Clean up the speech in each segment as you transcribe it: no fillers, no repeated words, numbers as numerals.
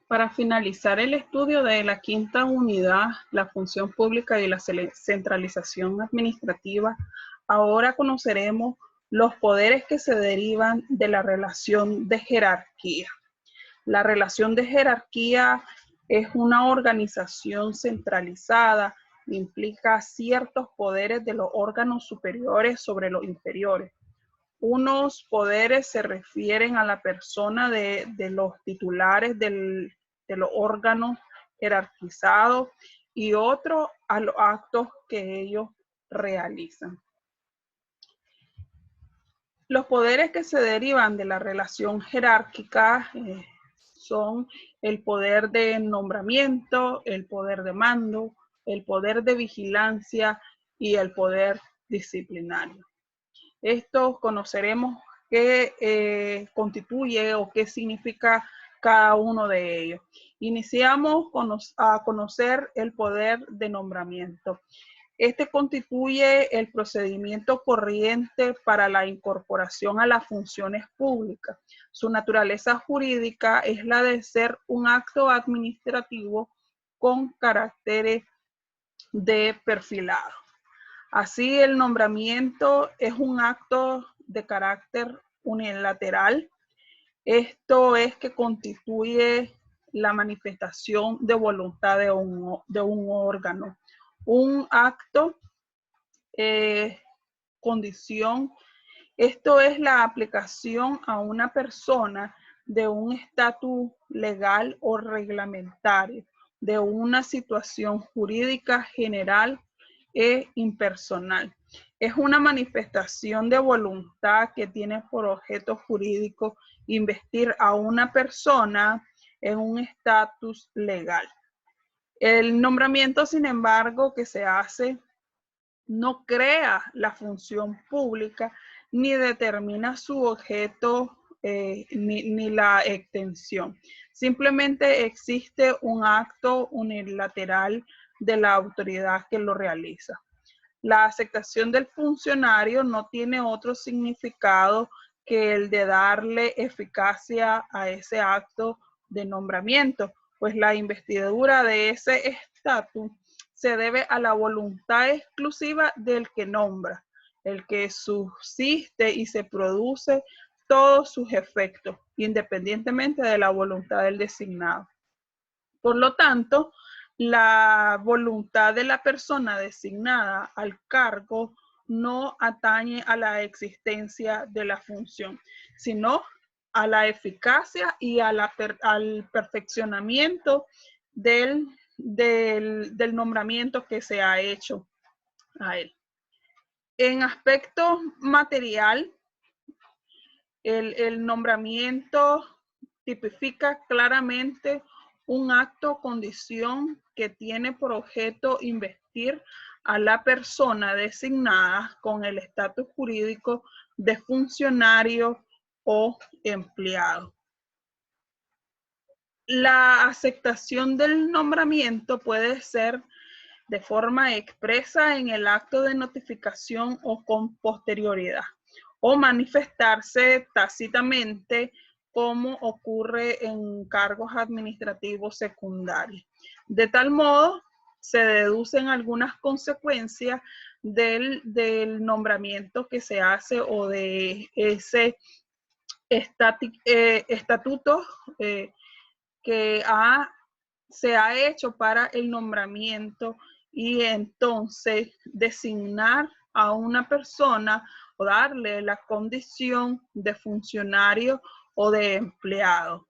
Para finalizar el estudio de la quinta unidad, la función pública y la centralización administrativa, ahora conoceremos los poderes que se derivan de la relación de jerarquía. La relación de jerarquía es una organización centralizada, implica ciertos poderes de los órganos superiores sobre los inferiores. Unos poderes se refieren a la persona de los titulares de los órganos jerarquizados y otros a los actos que ellos realizan. Los poderes que se derivan de la relación jerárquica son el poder de nombramiento, el poder de mando, el poder de vigilancia y el poder disciplinario. Esto conoceremos qué constituye o qué significa cada uno de ellos. Iniciamos a conocer el poder de nombramiento. Este constituye el procedimiento corriente para la incorporación a las funciones públicas. Su naturaleza jurídica es la de ser un acto administrativo con caracteres de perfilado. Así, el nombramiento es un acto de carácter unilateral. Esto es que constituye la manifestación de voluntad de un órgano. Un acto, condición, esto es la aplicación a una persona de un estatus legal o reglamentario, de una situación jurídica general e impersonal. Es una manifestación de voluntad que tiene por objeto jurídico investir a una persona en un estatus legal. El nombramiento, sin embargo, que se hace no crea la función pública ni determina su objeto ni la extensión. Simplemente existe un acto unilateral de la autoridad que lo realiza. La aceptación del funcionario no tiene otro significado que el de darle eficacia a ese acto de nombramiento, pues la investidura de ese estatus se debe a la voluntad exclusiva del que nombra, el que subsiste y se produce todos sus efectos, independientemente de la voluntad del designado. Por lo tanto, la voluntad de la persona designada al cargo no atañe a la existencia de la función, sino a la eficacia y al perfeccionamiento del nombramiento que se ha hecho a él. En aspecto material, el nombramiento tipifica claramente un acto o condición que tiene por objeto investir a la persona designada con el estatus jurídico de funcionario o empleado. La aceptación del nombramiento puede ser de forma expresa en el acto de notificación o con posterioridad, o manifestarse tácitamente como ocurre en cargos administrativos secundarios. De tal modo, se deducen algunas consecuencias del nombramiento que se hace o de ese estatuto que se ha hecho para el nombramiento y entonces designar a una persona o darle la condición de funcionario o de empleado.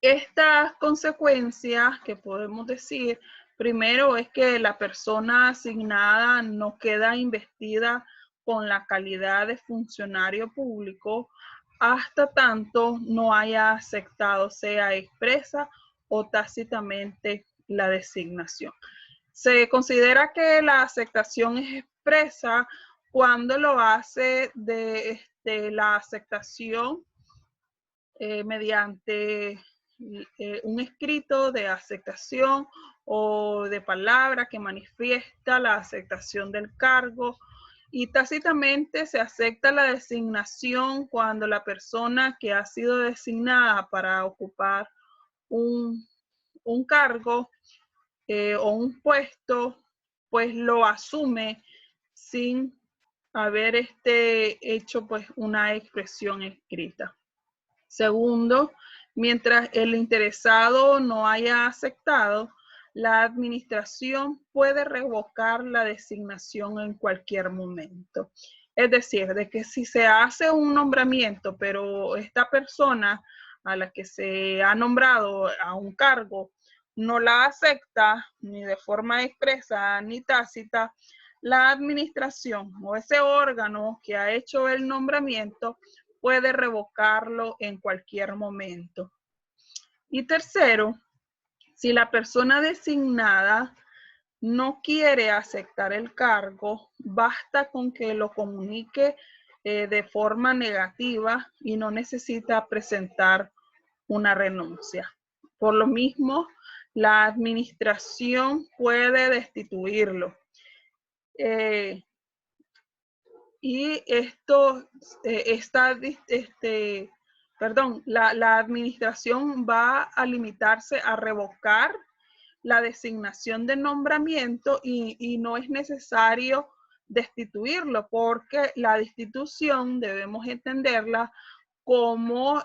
Estas consecuencias que podemos decir, primero es que la persona asignada no queda investida con la calidad de funcionario público hasta tanto no haya aceptado, sea expresa o tácitamente, la designación. Se considera que la aceptación es expresa cuando lo hace de la aceptación mediante un escrito de aceptación o de palabra que manifiesta la aceptación del cargo, y tácitamente se acepta la designación cuando la persona que ha sido designada para ocupar un cargo o un puesto, pues lo asume sin haber hecho pues una expresión escrita. Segundo, mientras el interesado no haya aceptado, la administración puede revocar la designación en cualquier momento. Es decir, de que si se hace un nombramiento, pero esta persona a la que se ha nombrado a un cargo no la acepta ni de forma expresa ni tácita, la administración o ese órgano que ha hecho el nombramiento puede revocarlo en cualquier momento. Y tercero, si la persona designada no quiere aceptar el cargo, basta con que lo comunique de forma negativa y no necesita presentar una renuncia. Por lo mismo, la administración puede destituirlo. Y esto la administración va a limitarse a revocar la designación de nombramiento y no es necesario destituirlo, porque la destitución debemos entenderla como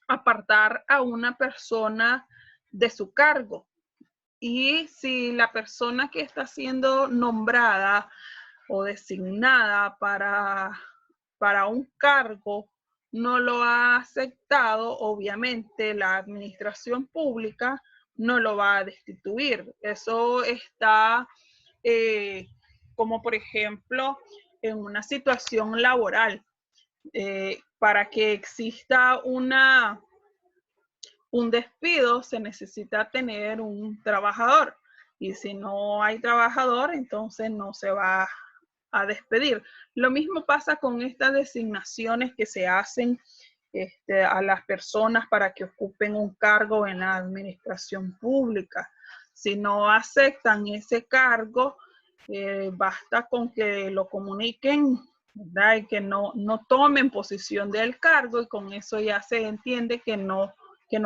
apartar a una persona de su cargo. Y si la persona que está siendo nombrada o designada para un cargo no lo ha aceptado, obviamente la administración pública no lo va a destituir. Eso está como por ejemplo en una situación laboral. Para que exista un despido se necesita tener un trabajador. Y si no hay trabajador, entonces no se va a despedir. Lo mismo pasa con estas designaciones que se hacen a las personas para que ocupen un cargo en la administración pública. Si no aceptan ese cargo, basta con que lo comuniquen, ¿verdad? Y que no tomen posición del cargo, y con eso ya se entiende que no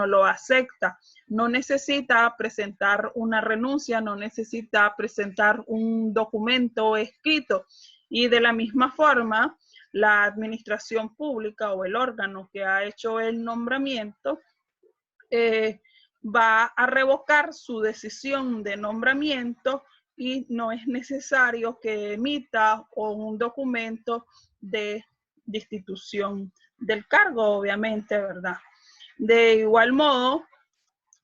lo acepta. No necesita presentar una renuncia, no necesita presentar un documento escrito. Y de la misma forma, la administración pública o el órgano que ha hecho el nombramiento va a revocar su decisión de nombramiento y no es necesario que emita un documento de destitución del cargo, obviamente, ¿verdad? De igual modo,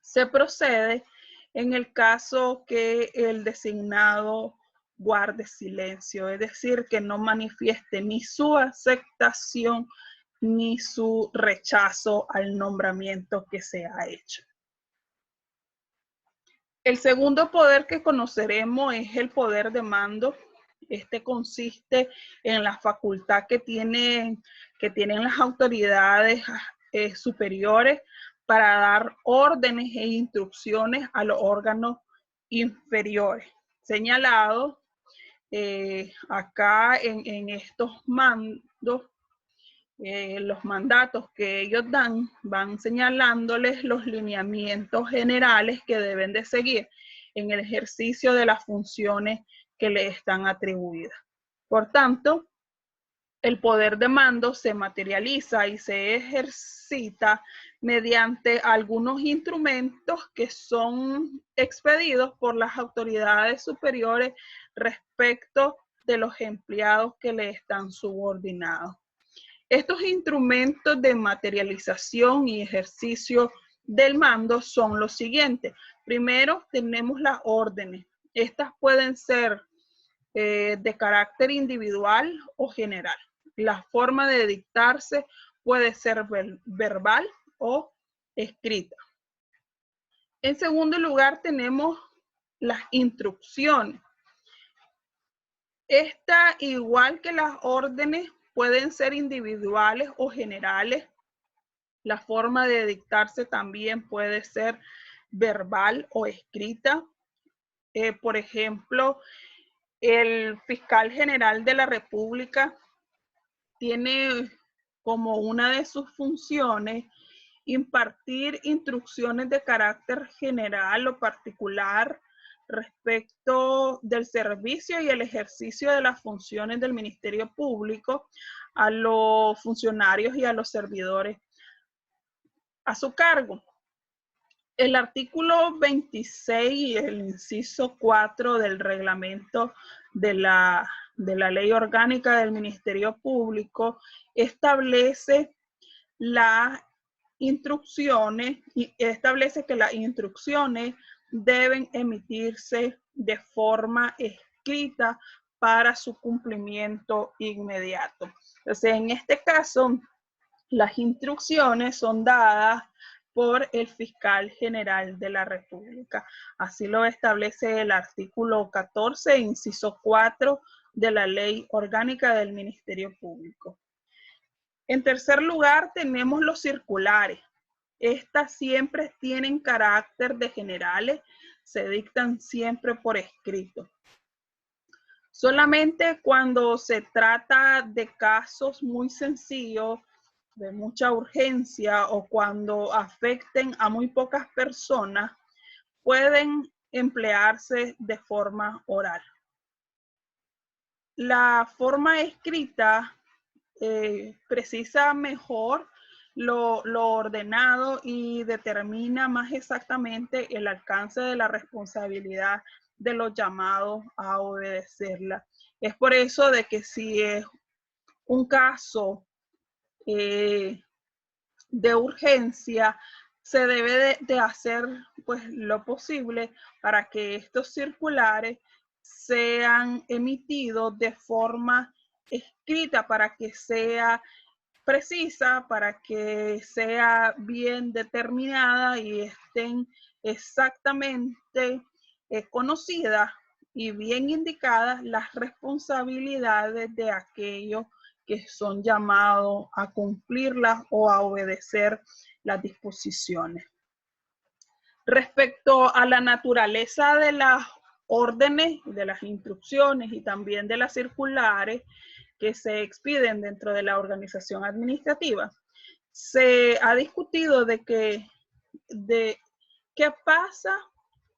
se procede en el caso que el designado guarde silencio, es decir, que no manifieste ni su aceptación ni su rechazo al nombramiento que se ha hecho. El segundo poder que conoceremos es el poder de mando. Este consiste en la facultad que tienen las autoridades superiores para dar órdenes e instrucciones a los órganos inferiores. Señalado acá en estos mandos, los mandatos que ellos dan van señalándoles los lineamientos generales que deben de seguir en el ejercicio de las funciones que les están atribuidas. Por tanto, el poder de mando se materializa y se ejercita mediante algunos instrumentos que son expedidos por las autoridades superiores respecto de los empleados que le están subordinados. Estos instrumentos de materialización y ejercicio del mando son los siguientes. Primero, tenemos las órdenes. Estas pueden ser de carácter individual o general. La forma de dictarse puede ser verbal o escrita. En segundo lugar, tenemos las instrucciones. Esta, igual que las órdenes, pueden ser individuales o generales. La forma de dictarse también puede ser verbal o escrita. Por ejemplo, el fiscal general de la República tiene como una de sus funciones impartir instrucciones de carácter general o particular respecto del servicio y el ejercicio de las funciones del Ministerio Público a los funcionarios y a los servidores a su cargo. El artículo 26 y el inciso 4 del reglamento de la Ley Orgánica del Ministerio Público establece las instrucciones y establece que las instrucciones deben emitirse de forma escrita para su cumplimiento inmediato. Entonces, en este caso, las instrucciones son dadas por el fiscal general de la República. Así lo establece el artículo 14, inciso 4 de la Ley Orgánica del Ministerio Público. En tercer lugar, tenemos los circulares. Estas siempre tienen carácter de generales, se dictan siempre por escrito. Solamente cuando se trata de casos muy sencillos, de mucha urgencia o cuando afecten a muy pocas personas, pueden emplearse de forma oral. La forma escrita precisa mejor lo ordenado y determina más exactamente el alcance de la responsabilidad de los llamados a obedecerla. Es por eso de que si es un caso de urgencia, se debe de hacer pues lo posible para que estos circulares sean emitidos de forma escrita, para que sea precisa, para que sea bien determinada y estén exactamente conocidas y bien indicadas las responsabilidades de aquellos que son llamados a cumplirlas o a obedecer las disposiciones. Respecto a la naturaleza de las órdenes, de las instrucciones y también de las circulares que se expiden dentro de la organización administrativa, se ha discutido de qué pasa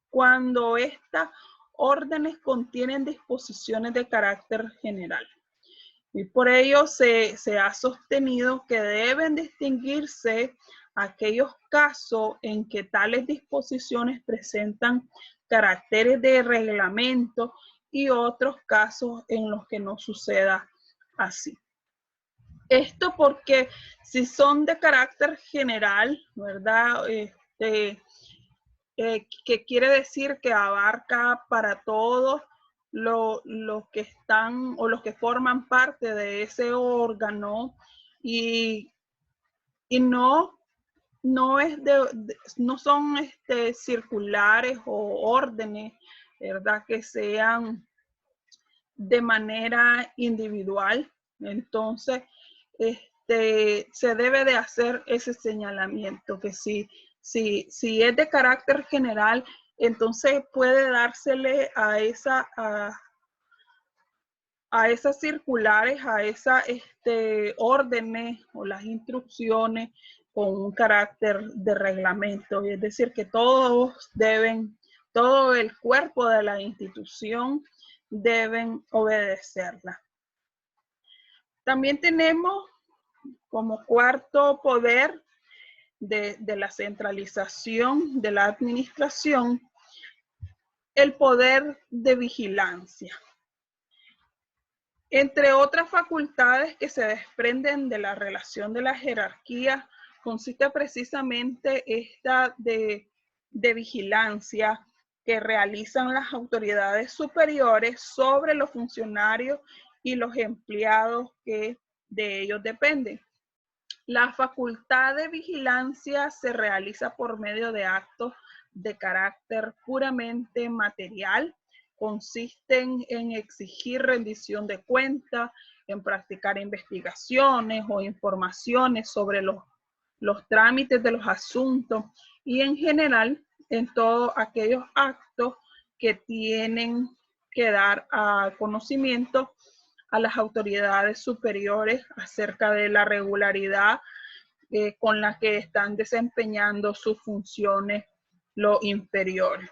cuando estas órdenes contienen disposiciones de carácter general. Y por ello se ha sostenido que deben distinguirse aquellos casos en que tales disposiciones presentan caracteres de reglamento y otros casos en los que no suceda así. Esto porque si son de carácter general, ¿verdad? Que quiere decir que abarca para todos los que están o los que forman parte de ese órgano y no son circulares o órdenes, ¿verdad? Que sean de manera individual. Entonces, se debe de hacer ese señalamiento, que si es de carácter general, entonces puede dársele a esas circulares, a esas órdenes o las instrucciones con un carácter de reglamento. Es decir, que todo el cuerpo de la institución deben obedecerla. También tenemos como cuarto poder de la centralización de la administración el poder de vigilancia. Entre otras facultades que se desprenden de la relación de la jerarquía, consiste precisamente esta de vigilancia que realizan las autoridades superiores sobre los funcionarios y los empleados que de ellos dependen. La facultad de vigilancia se realiza por medio de actos de carácter puramente material. Consisten en exigir rendición de cuentas, en practicar investigaciones o informaciones sobre los trámites de los asuntos y en general en todos aquellos actos que tienen que dar a conocimiento a las autoridades superiores acerca de la regularidad con la que están desempeñando sus funciones los inferiores.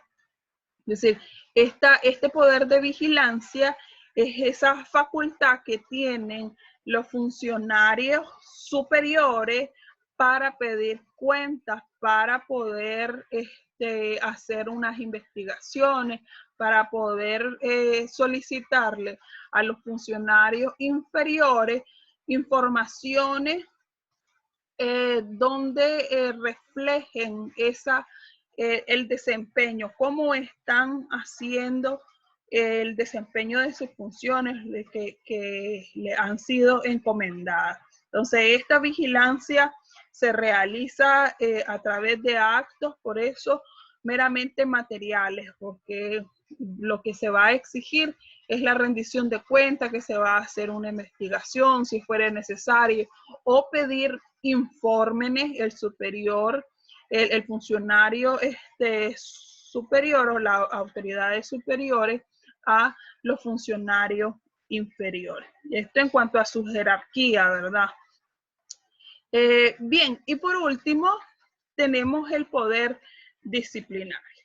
Es decir, este poder de vigilancia es esa facultad que tienen los funcionarios superiores para pedir cuentas, para poder hacer unas investigaciones, para poder solicitarle a los funcionarios inferiores informaciones donde reflejen el desempeño, cómo están haciendo el desempeño de sus funciones que le han sido encomendadas. Entonces, esta vigilancia se realiza a través de actos, por eso meramente materiales, porque lo que se va a exigir es la rendición de cuentas, que se va a hacer una investigación si fuera necesario, o pedir informes, el superior, el funcionario superior o las autoridades superiores a los funcionarios inferiores. Esto en cuanto a su jerarquía, ¿verdad? Bien, y por último, tenemos el poder disciplinario.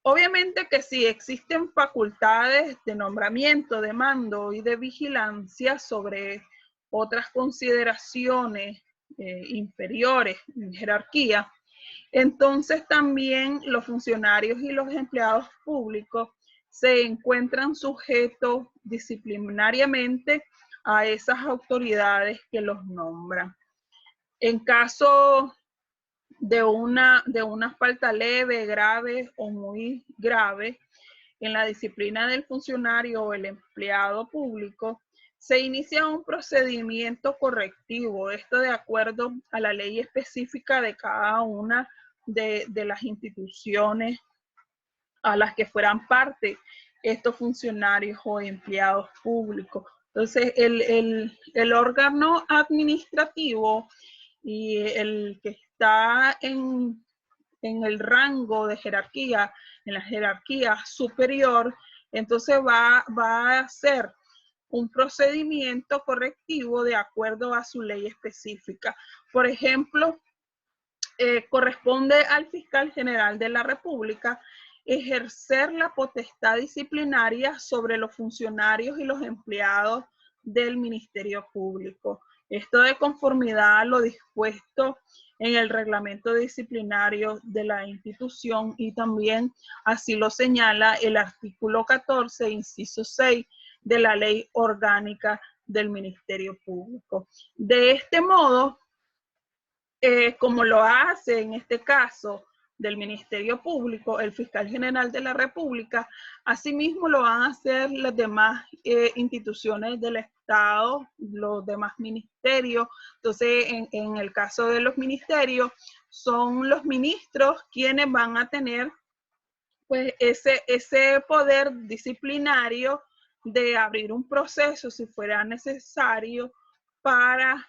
Obviamente que sí existen facultades de nombramiento, de mando y de vigilancia sobre otras consideraciones inferiores en jerarquía, entonces también los funcionarios y los empleados públicos se encuentran sujetos disciplinariamente a esas autoridades que los nombran. En caso de una falta leve, grave o muy grave en la disciplina del funcionario o el empleado público, se inicia un procedimiento correctivo, esto de acuerdo a la ley específica de cada una de las instituciones a las que fueran parte estos funcionarios o empleados públicos. Entonces, el órgano administrativo y el que está en el rango de jerarquía, en la jerarquía superior, entonces va a hacer un procedimiento correctivo de acuerdo a su ley específica. Por ejemplo, corresponde al fiscal general de la República ejercer la potestad disciplinaria sobre los funcionarios y los empleados del Ministerio Público. Esto de conformidad a lo dispuesto en el reglamento disciplinario de la institución y también así lo señala el artículo 14, inciso 6 de la Ley Orgánica del Ministerio Público. De este modo, como lo hace en este caso del Ministerio Público, el fiscal general de la República, asimismo lo van a hacer las demás instituciones del Estado, los demás ministerios. Entonces, en el caso de los ministerios, son los ministros quienes van a tener pues ese poder disciplinario de abrir un proceso si fuera necesario para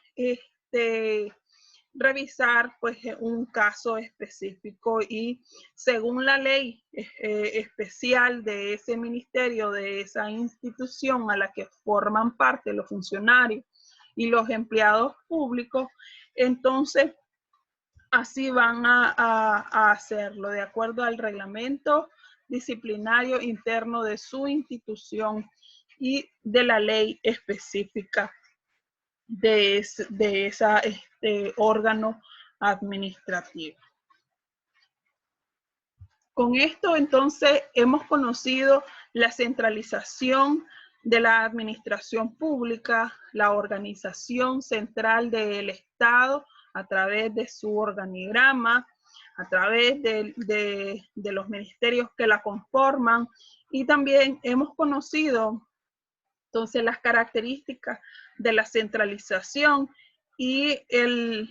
revisar pues un caso específico y según la ley especial de ese ministerio, de esa institución a la que forman parte los funcionarios y los empleados públicos, entonces así van a hacerlo de acuerdo al reglamento disciplinario interno de su institución y de la ley específica de ese órgano administrativo. Con esto, entonces, hemos conocido la centralización de la administración pública, la organización central del Estado a través de su organigrama, a través de los ministerios que la conforman, y también hemos conocido entonces las características de la centralización y el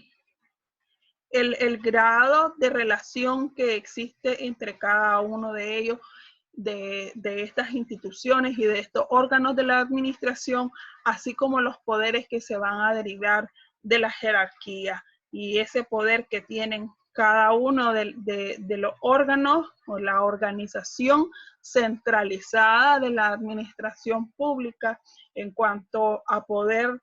grado de relación que existe entre cada uno de ellos, de estas instituciones y de estos órganos de la administración, así como los poderes que se van a derivar de la jerarquía y ese poder que tienen cada uno de los órganos o la organización centralizada de la administración pública en cuanto a poder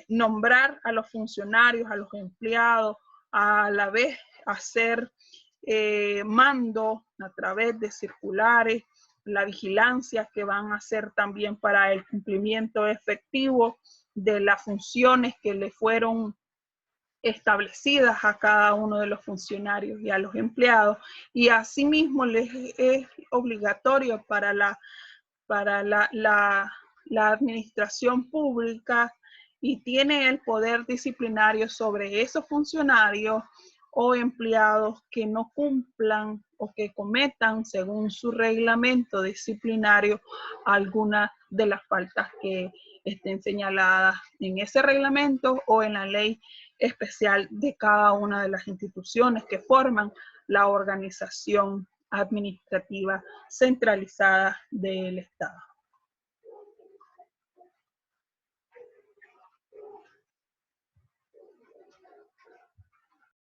nombrar a los funcionarios, a los empleados, a la vez hacer mando a través de circulares, la vigilancia que van a hacer también para el cumplimiento efectivo de las funciones que le fueron establecidas a cada uno de los funcionarios y a los empleados, y asimismo les es obligatorio para la administración pública y tiene el poder disciplinario sobre esos funcionarios o empleados que no cumplan o que cometan, según su reglamento disciplinario, alguna de las faltas que estén señaladas en ese reglamento o en la ley especial de cada una de las instituciones que forman la organización administrativa centralizada del Estado.